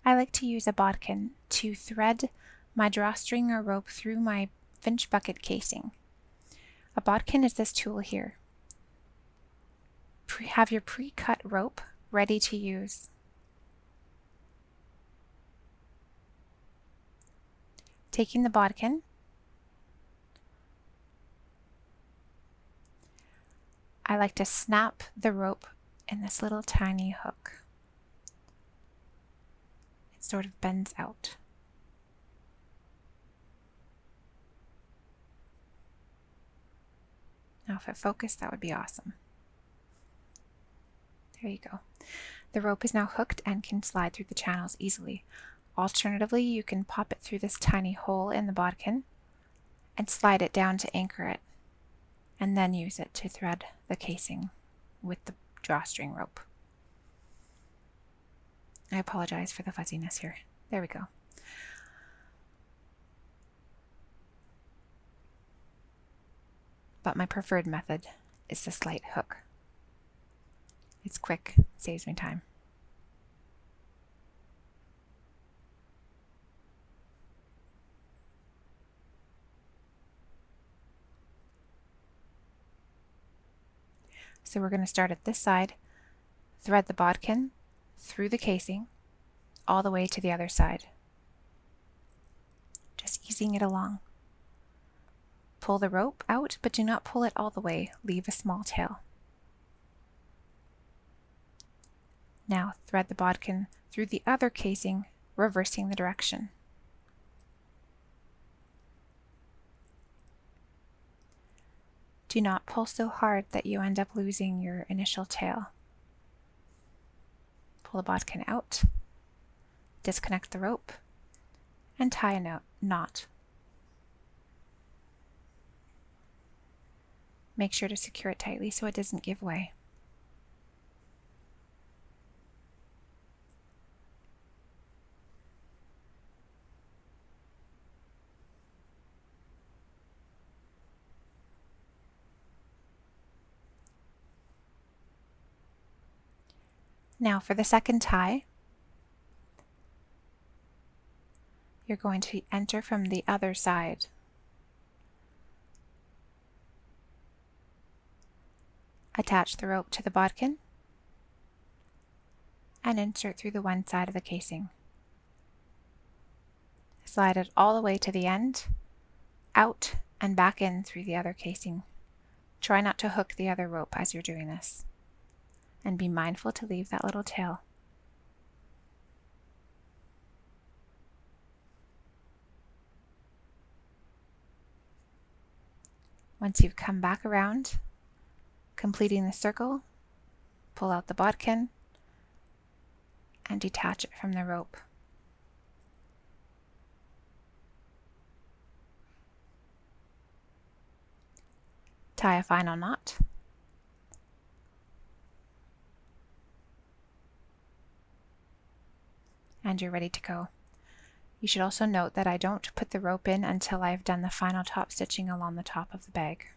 I like to use a bodkin to thread my drawstring or rope through my Finch bucket casing. A bodkin is this tool here. Have your pre-cut rope ready to use. Taking the bodkin, I like to snap the rope in this little tiny hook. It sort of bends out. Now if it focused, that would be awesome. There you go. The rope is now hooked and can slide through the channels easily. Alternatively, you can pop it through this tiny hole in the bodkin and slide it down to anchor it, and then use it to thread the casing with the drawstring rope. I apologize for the fuzziness here. There we go. But my preferred method is the slight hook. It's quick, saves me time. So we're going to start at this side, thread the bodkin through the casing all the way to the other side. Just easing it along. Pull the rope out, but do not pull it all the way. Leave a small tail. Now thread the bodkin through the other casing, reversing the direction. Do not pull so hard that you end up losing your initial tail. Pull the bodkin out, disconnect the rope, and tie a knot. Make sure to secure it tightly so it doesn't give way. Now for the second tie, you're going to enter from the other side. Attach the rope to the bodkin and insert through the one side of the casing. Slide it all the way to the end, out and back in through the other casing. Try not to hook the other rope as you're doing this, and be mindful to leave that little tail. Once you've come back around, completing the circle, pull out the bodkin and detach it from the rope. Tie a final knot. And you're ready to go. You should also note that I don't put the rope in until I've done the final top stitching along the top of the bag.